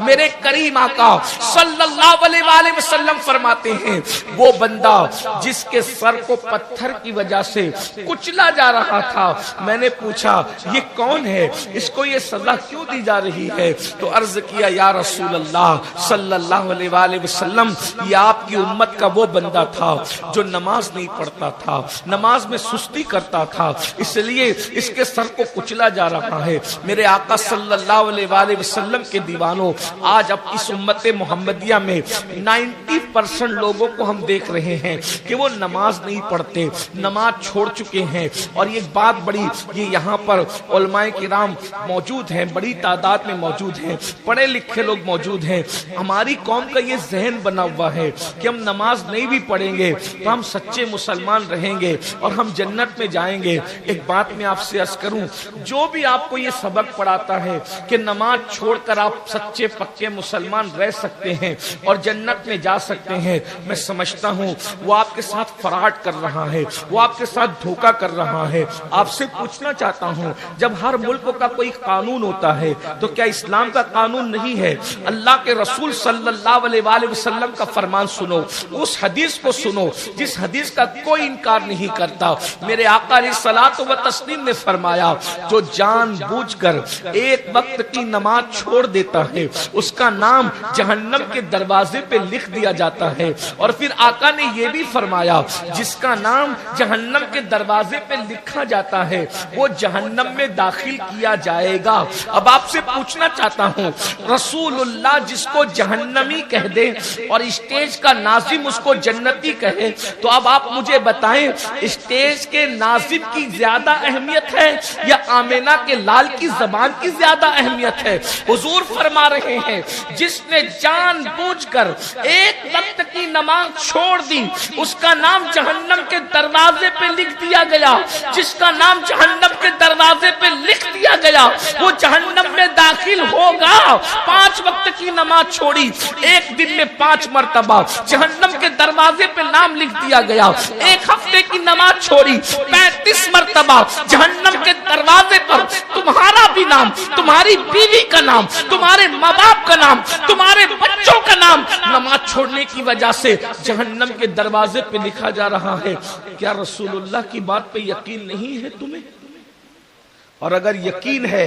میرے کریم آقا صلی اللہ علیہ وآلہ وسلم فرماتے ہیں وہ بندہ جس کے سر کو پتھر کی وجہ سے کچلا جا رہا تھا، میں نے پوچھا یہ کون ہے، اس کو یہ سزا کیوں دی جا رہی ہے؟ تو عرض کیا یا رسول اللہ صلی اللہ علیہ وآلہ وسلم یہ آپ کی امت کا وہ بندہ تھا جو نماز نہیں پڑھتا تھا، نماز میں سستی کرتا تھا، اس لیے اس کے سر کو کچلا جا رہا ہے۔ میرے آقا صلی اللہ علیہ وآلہ وسلم کے دیوانوں، آج اب اس امت محمدیہ میں 90% لوگوں کو ہم دیکھ رہے ہیں کہ وہ نماز نہیں پڑھتے، نماز چھوڑ چکے ہیں۔ اور یہ بات بڑی، یہ یہاں پر علماء کرام موجود ہیں، بڑی تعداد میں موجود ہیں، پڑھے لکھے لوگ موجود ہیں۔ ہماری قوم کا یہ ذہن بنا ہوا ہے کہ ہم نماز نہیں بھی پڑھیں گے تو ہم سچے مسلمان رہیں گے اور ہم جنت میں جائیں گے۔ ایک بات میں آپ سے عرض کروں، جو بھی آپ کو یہ سبق پڑھاتا ہے کہ نماز چھوڑ کر آپ سچے پکے مسلمان رہ سکتے ہیں اور جنت میں جا سکتے ہیں، میں سمجھتا ہوں وہ آپ کے ساتھ فراڈ کر رہا ہے، وہ آپ کے ساتھ دھوکہ کر رہا ہے۔ آپ سے پوچھنا چاہتا ہوں، جب ہر ملک کا کوئی قانون ہوتا ہے تو کیا اسلام کا قانون نہیں ہے؟ اللہ کے رسول صلی اللہ علیہ وآلہ وسلم کا فرمان سنو، اس حدیث کو سنو جس حدیث کا کوئی انکار نہیں کرتا۔ میرے آقا علیہ الصلوۃ والتسلیم نے فرمایا جو جان بوجھ کر ایک وقت کی نماز چھوڑ دیتا ہے اس کا نام جہنم کے دروازے پہ لکھ دیا جاتا ہے۔ اور پھر آقا نے یہ بھی فرمایا جس کا نام جہنم کے دروازے پہ لکھا جاتا ہے وہ جہنم میں داخل کیا جائے گا۔ اب آپ سے پوچھنا چاہتا ہوں، رسول اللہ جس کو جہنمی کہہ دے اور اسٹیج کا ناظم اس کو جنتی کہے، تو اب آپ مجھے بتائیں اسٹیج کے ناظم کی زیادہ اہمیت ہے یا آمینہ کے لال کی زبان کی زیادہ اہمیت ہے؟ حضور فرما رہے ہیں جس نے جان بوجھ کر ایک وقت کی نماز چھوڑ دی اس کا نام جہنم کے دروازے پہ لکھ دیا گیا، جس کا نام جہنم کے دروازے پہ لکھ دیا گیا وہ جہنم میں داخل ہوگا۔ 5 وقت کی نماز چھوڑی، ایک دن میں 5 مرتبہ جہنم کے دروازے پہ نام لکھ دیا گیا۔ ایک ہفتے کی نماز چھوڑی، 35 مرتبہ جہنم کے دروازے پر تمہارا بھی نام، تمہاری بیوی کا نام، تمہارے ماں باپ کا نام، تمہارے بچوں کا نام نماز چھوڑنے کی وجہ سے جہنم کے دروازے پہ لکھا جا رہا ہے۔ کیا رسول اللہ کی بات پہ یقین نہیں ہے تمہیں؟ اور اگر یقین ہے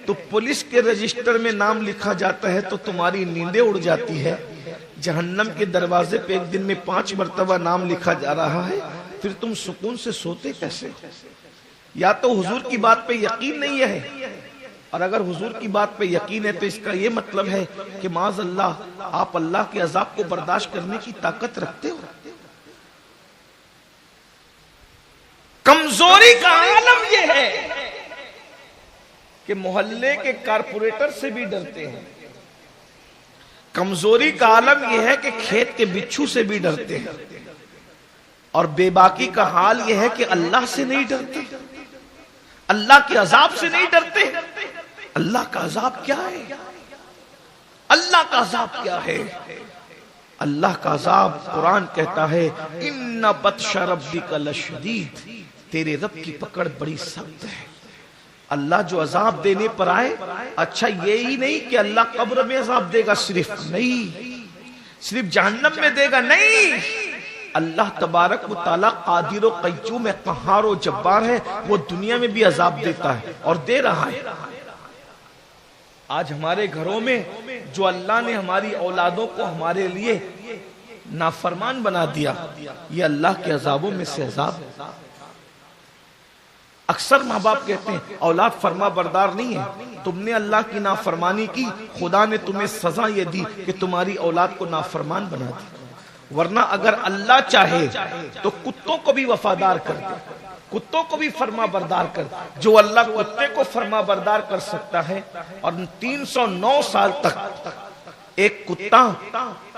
تو پولیس کے رجسٹر میں نام لکھا جاتا ہے تو تمہاری نیندیں اڑ جاتی ہے۔ جہنم کے دروازے پہ ایک دن میں 5 مرتبہ نام لکھا جا رہا ہے، پھر تم سکون سے سوتے کیسے؟ یا تو حضور کی بات پہ یقین نہیں ہے، اور اگر حضور کی بات پہ یقین ہے تو اس کا یہ مطلب ہے کہ معاذ اللہ آپ اللہ کے عذاب کو برداشت کرنے کی طاقت رکھتے ہو۔ کمزوری کا عالم یہ ہے کہ محلے کے کارپوریٹر سے بھی ڈرتے ہیں، کمزوری کا عالم یہ ہے کہ کھیت کے بچھو سے بھی ڈرتے ہیں، اور بے باکی کا حال یہ ہے کہ اللہ سے نہیں ڈرتے، اللہ کے عذاب سے نہیں ڈرتے۔ اللہ کا عذاب کیا ہے؟ اللہ کا عذاب کیا ہے؟ اللہ کا عذاب قرآن کہتا ہے ان بطش ربک لشدید، تیرے رب کی پکڑ بڑی سخت ہے۔ اللہ جو عذاب دینے پر آئے، اچھا یہی نہیں کہ اللہ قبر میں عذاب دے گا، صرف جہنم میں دے گا، نہیں، اللہ تبارک و تعالیٰ قادر و قیوم ہے، قہار و جبار ہے، وہ دنیا میں بھی عذاب دیتا ہے اور دے رہا ہے۔ آج ہمارے گھروں میں جو اللہ نے ہماری اولادوں کو ہمارے لیے نافرمان بنا دیا، یہ اللہ کے عذابوں میں سے عذاب ہے۔ اکثر ماں باپ کہتے ہیں اولاد فرما بردار نہیں ہے، تم نے اللہ کی نافرمانی کی، خدا نے تمہیں سزا یہ دی کہ تمہاری اولاد کو نافرمان بنا دی، ورنہ اگر اللہ چاہے تو کتوں کو بھی وفادار کر دے، کتوں کو بھی فرما بردار کر دے۔ جو اللہ کتے کو فرما بردار کر سکتا ہے، اور 309 سال تک ایک کتا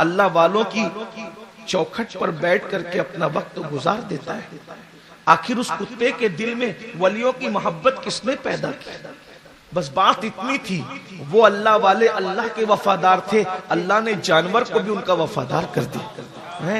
اللہ والوں کی چوکھٹ پر بیٹھ کر کے اپنا وقت گزار دیتا ہے، آخر اس کتے کے دل میں ولیوں کی محبت کس نے پیدا کی؟ بس بات اتنی تھی، وہ اللہ والے اللہ کے وفادار تھے، اللہ نے جانور کو بھی ان کا وفادار کر دیا۔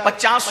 50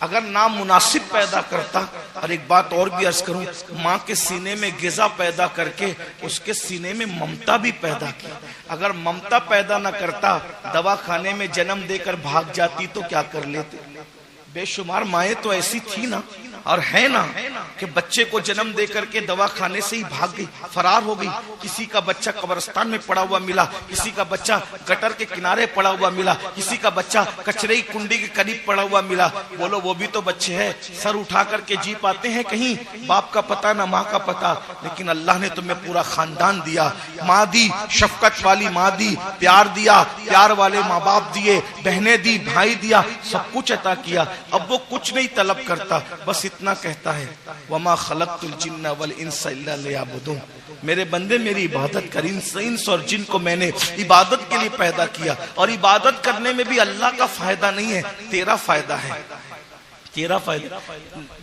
اگر نامناسب پیدا کرتا. اور ایک بات اور بھی عرض کروں، ماں کے سینے میں غذا پیدا کر کے اس کے سینے میں ممتا بھی پیدا کی. اگر ممتا پیدا نہ کرتا، دوا خانے میں جنم دے کر بھاگ جاتی تو کیا کر لیتے؟ بے شمار مائیں تو ایسی تھی نا اور ہے نا کہ بچے کو جنم دے کر کے دوا خانے سے ہی بھاگ گئی، فرار ہو گئی. کسی کا بچہ قبرستان میں پڑا ہوا ملا، کسی کا بچہ گٹر کے کنارے پڑا ہوا ملا، کسی کا بچہ کچرے کی کنڈی کے قریب پڑا ہوا ملا. بولو وہ بھی تو بچے ہیں، سر اٹھا کر کے جی پاتے ہیں کہیں؟ باپ کا پتہ نہ ماں کا پتہ. لیکن اللہ نے تمہیں پورا خاندان دیا، ماں دی، شفقت والی ماں دی، پیار دیا، پیار والے ماں باپ دیے، بہنیں دی، بھائی دیا، سب کچھ عطا کیا. اب وہ کچھ نہیں طلب کرتا، بس اتنا کہتا ہے وَمَا خَلَقْتُ الْجِنَّ وَالْإِنسَ إِلَّا لِيَعْبُدُونِ. میرے بندے میری عبادت کر. انس اور جن کو میں نے عبادت کے لیے پیدا کیا، اور عبادت کرنے میں بھی اللہ کا فائدہ نہیں ہے، تیرا فائدہ ہے، تیرا فائدہ.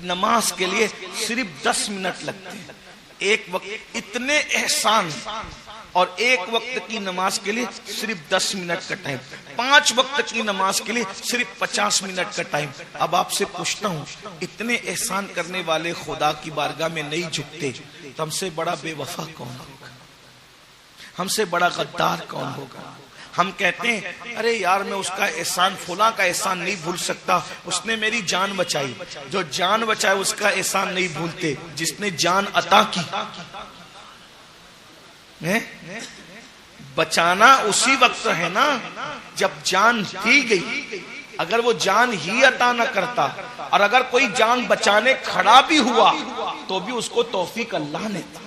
نماز کے لیے صرف 10 منٹ لگتے ہیں. ایک وقت اتنے احسان، اور ایک وقت کی نماز کے لیے صرف 10 منٹ کا ٹائم. 5 وقت کی نماز کے لیے صرف 50 منٹ کا ٹائم. اب آپ سے پوچھتا ہوں، اتنے احسان کرنے والے خدا کی بارگاہ میں نہیں جھکتے تو ہم سے بڑا بے وفا کون ہوگا؟ ہم سے بڑا غدار کون ہوگا؟ ہم کہتے ہیں ارے یار میں اس کا احسان، فلاں کا احسان نہیں بھول سکتا، اس نے میری جان بچائی. جو جان بچائے اس کا احسان نہیں بھولتے. جس نے جان عطا کی، بچانا اسی وقت ہے نا جب جان دی گئی. اگر وہ جان ہی عطا نہ کرتا، اور اگر کوئی جان بچانے کھڑا بھی ہوا تو بھی اس کو توفیق اللہ نے دی.